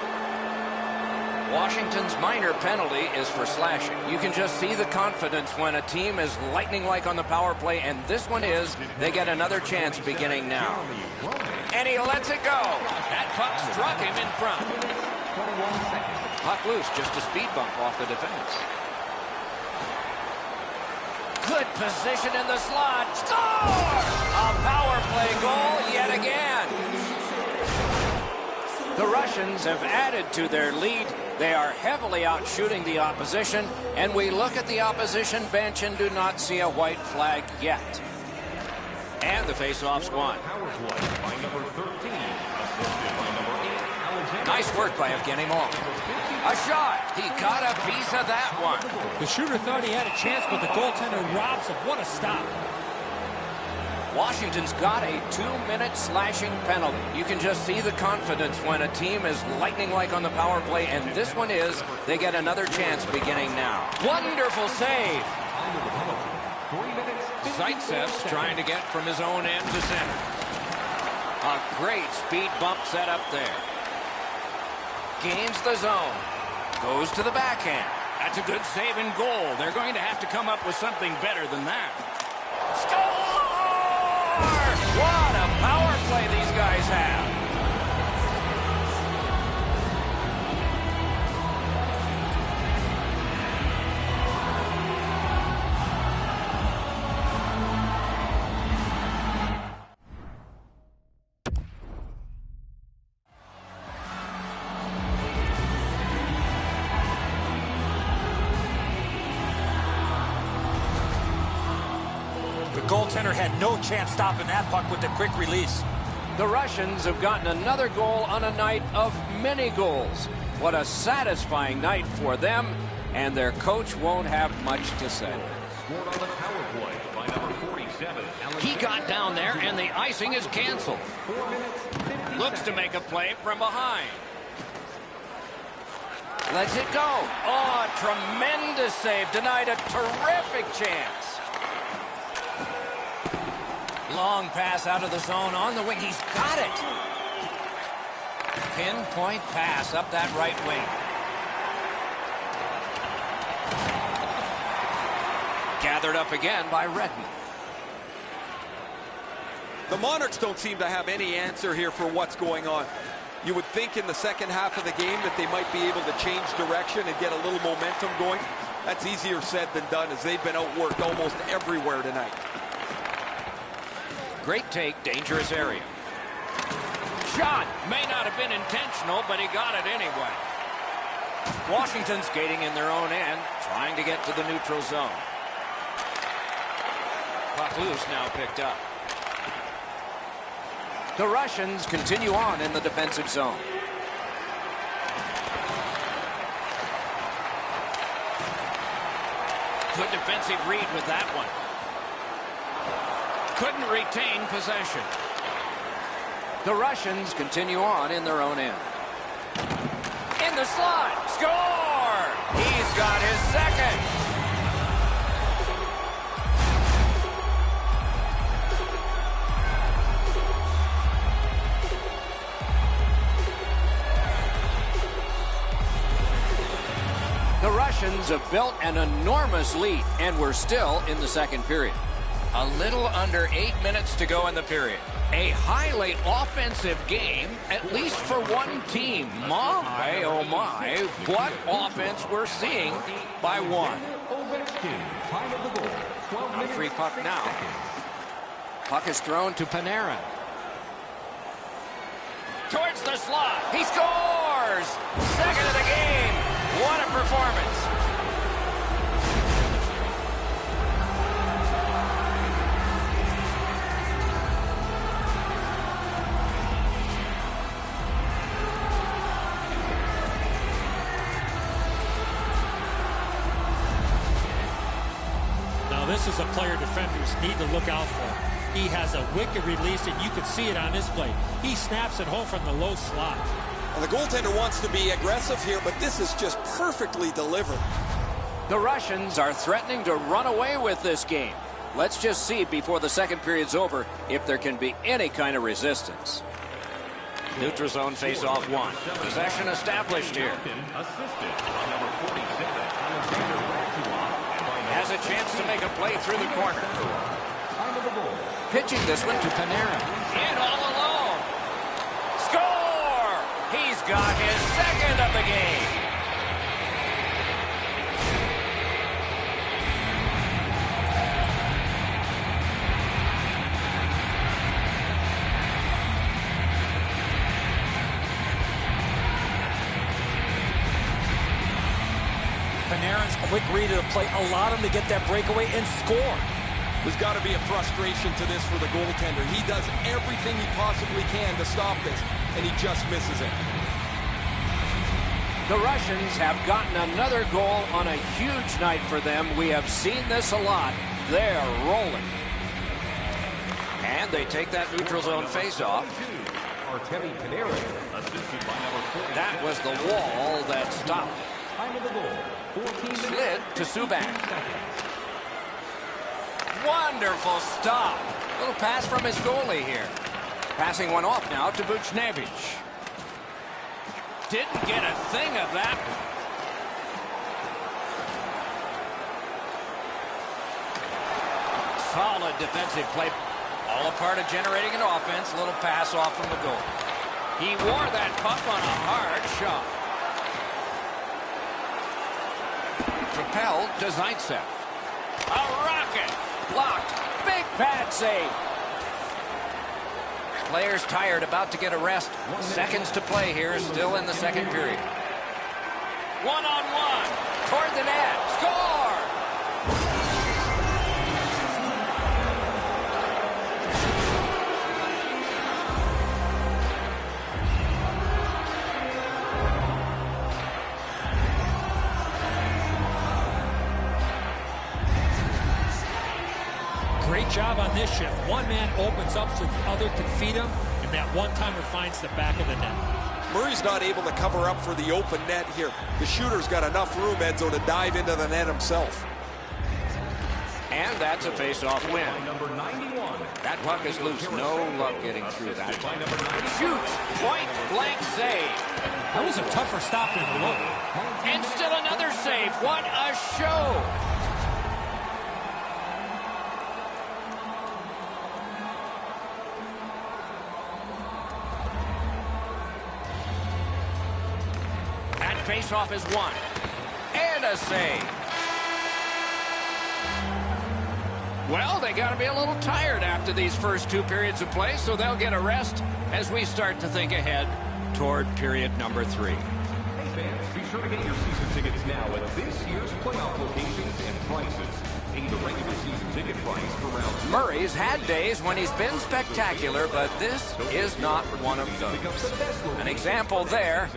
Washington's minor penalty is for slashing. You can just see the confidence when a team is lightning-like on the power play, and this one is. They get another chance beginning now. And he lets it go. That puck struck him in front. Puck loose, just a speed bump off the defense. Good position in the slot. Score! A power play goal yet again. The Russians have added to their lead. They are heavily out shooting the opposition, and we look at the opposition bench and do not see a white flag yet. And the face-off's won. power play by number 13, assisted by number 8, Alexander. Nice work by Evgeny Malkin. A shot. He caught a piece of that one. The shooter thought he had a chance, but the goaltender robs him. What a stop. Washington's got a 2-minute slashing penalty. You can just see the confidence when a team is lightning-like on the power play, and this one is. They get another chance beginning now. Wonderful save. Zaitsev's trying to get from his own end to center. A great speed bump set up there. Gains the zone. Goes to the backhand. That's a good save and goal. They're going to have to come up with something better than that. Score! What a power play these guys have. The goaltender had no chance stopping that puck with the quick release. The Russians have gotten another goal on a night of many goals. What a satisfying night for them, and their coach won't have much to say. Scored on the power play by number 47. He got down there, and the icing is canceled. 4 minutes, 50 Looks to seconds. make a play from behind. Lets it go. Oh, a tremendous save. Denied a terrific chance. Long pass out of the zone on the wing. He's got it. Pinpoint pass up that right wing. Gathered up again by Redden. The Monarchs don't seem to have any answer here for what's going on. You would think in the second half of the game that they might be able to change direction and get a little momentum going. That's easier said than done, as they've been outworked almost everywhere tonight. Great take, dangerous area. Shot may not have been intentional, but he got it anyway. Washington skating in their own end, trying to get to the neutral zone. Puck loose, now picked up. The Russians continue on in the defensive zone. Good defensive read with that one. Couldn't retain possession. The Russians continue on in their own end. In the slot. Score! He's got his second. The Russians have built an enormous lead, and we're still in the second period. A little under 8 minutes to go in the period. A highly offensive game, at least for one team. My, oh my, what offense we're seeing by one. Time of the goal. 12 On minutes, free puck 6 now. seconds. Puck is thrown to Panarin. Towards the slot. He scores! Second of the game. What a performance. Now, this is a player defenders need to look out for. He has a wicked release, and you can see it on this play. He snaps it home from the low slot. And the goaltender wants to be aggressive here, but this is just perfectly delivered. The Russians are threatening to run away with this game. Let's just see before the second period's over if there can be any kind of resistance. Neutral zone face-off one. Possession established here. Assisted by number 47, Alexander Radulov. Has a chance to make a play through the corner. Time of the goal. Pitching this one to Panarin. In all alone. Score! He's got his second of the game. Panarin's quick read of the play allowed him to get that breakaway and score. There's got to be a frustration to this for the goaltender. He does everything he possibly can to stop this, and he just misses it. The Russians have gotten another goal on a huge night for them. We have seen this a lot. They're rolling. And they take that neutral zone face-off. Artemi Panarin, assisted by number 40. That was the wall that stopped. Time of the goal. 14 minutes, Slid to 15 Subban. seconds. Wonderful stop. Little pass from his goalie here. Passing one off now to Buchnevich. Didn't get a thing of that. Solid defensive play. All a part of generating an offense. A little pass off from the goal. He wore that puck on a hard shot. Propelled to Zaitsev. A rocket. Blocked. Big pad save. Players tired, about to get a rest. Seconds to play here, still in the second period. One-on-one. Toward the net. Score! Great job on this shift. One man opens up so the other can feed him, and that one-timer finds the back of the net. Murray's not able to cover up for the open net here. The shooter's got enough room, Edzo, to dive into the net himself. And that's a face-off win. Number 91. That puck is loose. No luck getting through that. Shoots. Point-blank save. That was a tougher stop than it looked. And still another save. What a show. Face-off is won. And a save. Well, they got to be a little tired after these first two periods of play, so they'll get a rest as we start to think ahead toward period number 3. Hey fans, be sure to get your season tickets now at this year's playoff locations and prices. Pay the regular season ticket price for round 2. Murray's had days when he's been spectacular, but this is not one of those. An example there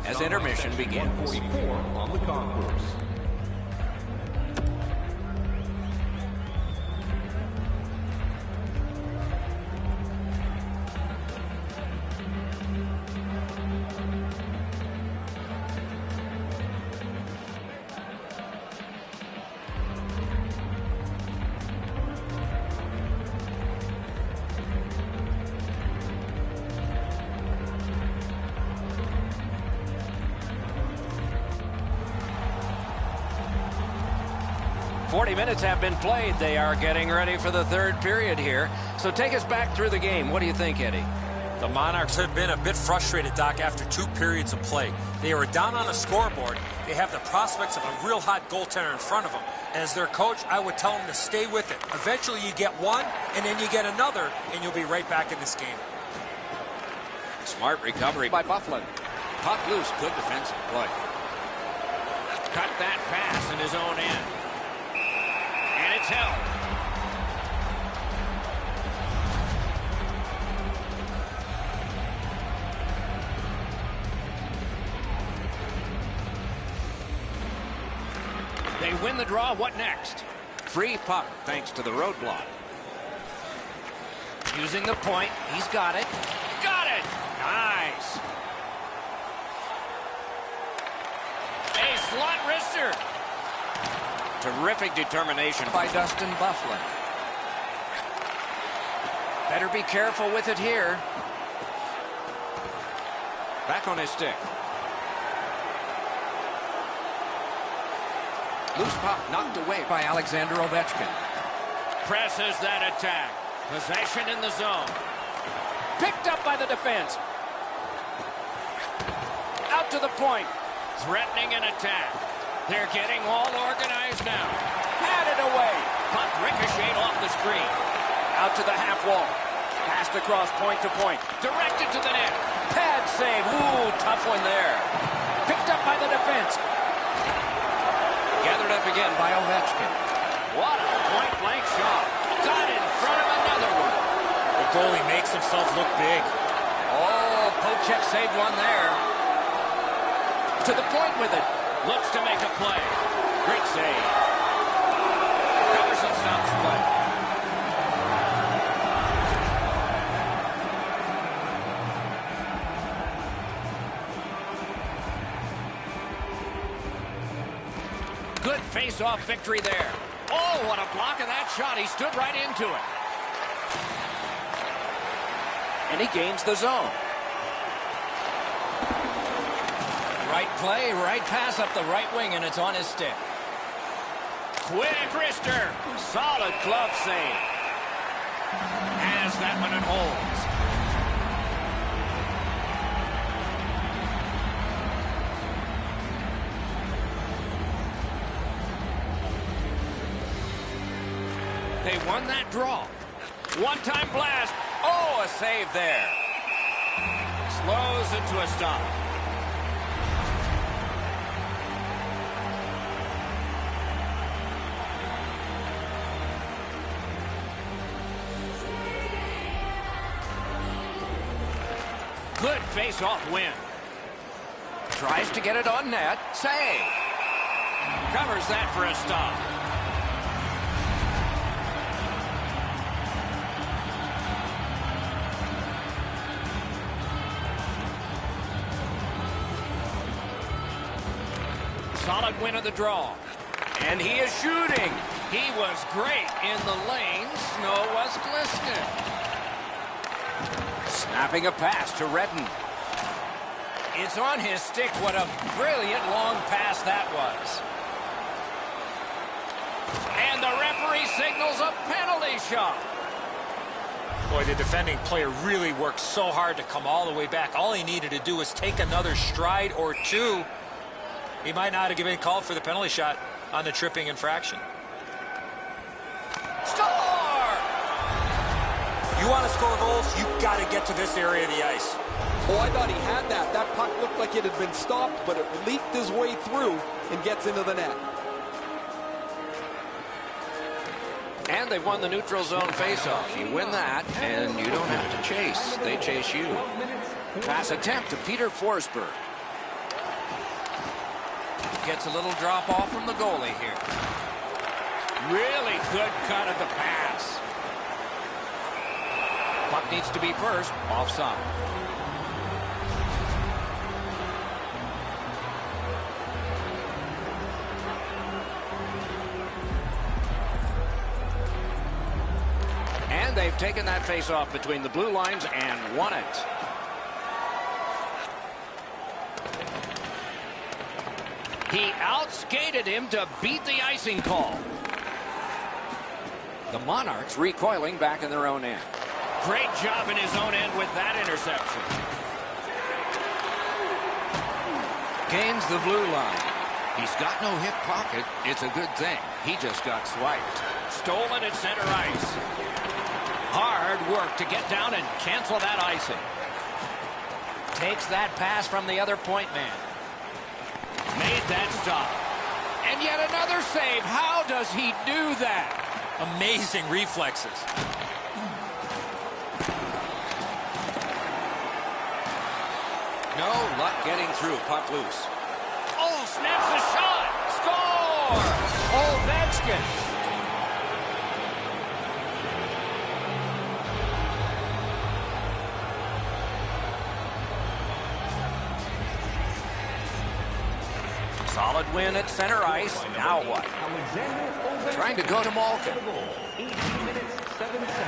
as intermission begins. 144 on the concourse. Minutes have been played. They are getting ready for the third period here. So take us back through the game. What do you think, Eddie? The Monarchs have been a bit frustrated, Doc, after 2 periods of play. They were down on the scoreboard. They have the prospects of a real hot goaltender in front of them. And as their coach, I would tell them to stay with it. Eventually you get one, and then you get another, and you'll be right back in this game. Smart recovery by Bufflin. Puck loose. Good defensive play. Cut that pass in his own end. And it's held. They win the draw. What next? Free puck thanks to the roadblock. Using the point. He's got it. Got it! Nice. A slot wrister. Terrific determination by Dustin Bufflin. Better be careful with it here. Back on his stick. Loose puck knocked away by Alexander Ovechkin. Presses that attack. Possession in the zone. Picked up by the defense. Out to the point. Threatening an attack. They're getting all organized now. Patted away. Puck ricocheted off the screen. Out to the half wall. Passed across point to point. Directed to the net. Pad save. Ooh, tough one there. Picked up by the defense. Gathered up again by Ovechkin. What a point-blank shot. Got in front of another one. The goalie makes himself look big. Oh, Pochek saved one there. To the point with it. Looks to make a play. Great save. Covers and stops play. Good face-off victory there. Oh, what a block of that shot. He stood right into it. And he gains the zone. Right play, right pass up the right wing, and it's on his stick. Quick wrister. Solid glove save. Has that one and holds. They won that draw. One-time blast. Oh, a save there. Slows it to a stop. Good face-off win. Tries to get it on net. Save. Covers that for a stop. Solid win of the draw. And he is shooting. He was great in the lane. Snow was glistening. Snapping a pass to Redden. It's on his stick. What a brilliant long pass that was. And the referee signals a penalty shot. Boy, the defending player really worked so hard to come all the way back. All he needed to do was take another stride or two. He might not have given a call for the penalty shot on the tripping infraction. Score! You want to score goals, you got to get to this area of the ice. Oh, I thought he had that. That puck looked like it had been stopped, but it leaked his way through and gets into the net. And they've won the neutral zone faceoff. You win that, and you don't have to chase. They chase you. Pass attempt to Peter Forsberg. Gets a little drop off from the goalie here. Really good cut of the pass. Puck needs to be first. Offside. And they've taken that face-off between the blue lines and won it. He outskated him to beat the icing call. The Monarchs recoiling back in their own end. Great job in his own end with that interception. Gains the blue line. He's got no hip pocket. It's a good thing. He just got swiped. Stolen at center ice. Hard work to get down and cancel that icing. Takes that pass from the other point man. Made that stop. And yet another save. How does he do that? Amazing reflexes. No luck getting through. Puck loose. Oh, snaps the shot. Score! Ovechkin. Solid win at center ice. Now what? Trying to go to Malkin.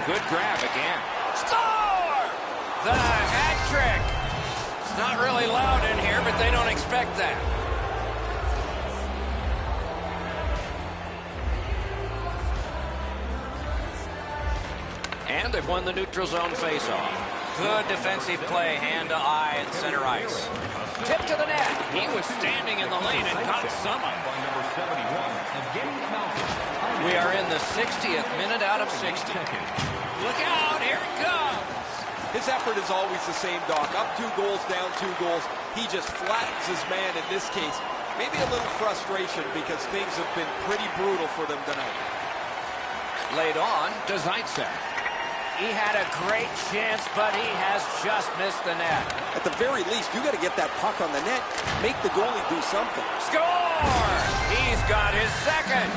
Good grab again. Score! The hat trick. It's not really loud in here, but they don't expect that. And they've won the neutral zone faceoff. Good defensive play, hand to eye at center ice. Tip to the net. He was standing in the lane and got some of it. We are in the 60th minute out of 60. Look out, here it comes. His effort is always the same, Doc. Up 2 goals, down 2 goals. He just flattens his man in this case. Maybe a little frustration because things have been pretty brutal for them tonight. Laid on to Zaitsev. He had a great chance, but he has just missed the net. At the very least, you got to get that puck on the net. Make the goalie do something. Score! He's got his second.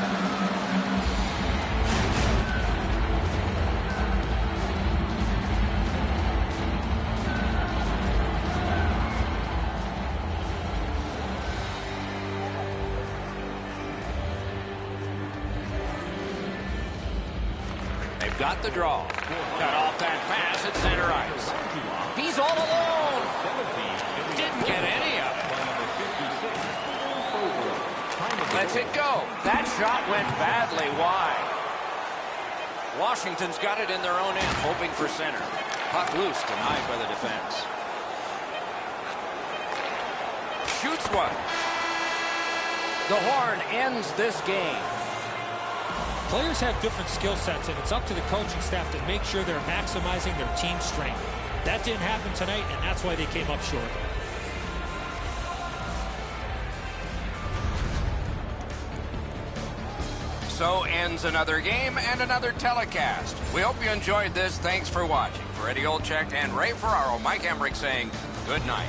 They've got the draw. Cut off that pass at center ice. He's all alone. Didn't get any of it. Lets it go. That shot went badly wide. Washington's got it in their own end, hoping for center. Puck loose, denied by the defense. Shoots one. The horn ends this game. Players have different skill sets, and it's up to the coaching staff to make sure they're maximizing their team strength. That didn't happen tonight, and that's why they came up short. So ends another game and another telecast. We hope you enjoyed this. Thanks for watching. For Eddie Olczyk and Ray Ferraro, Mike Emmerich saying good night.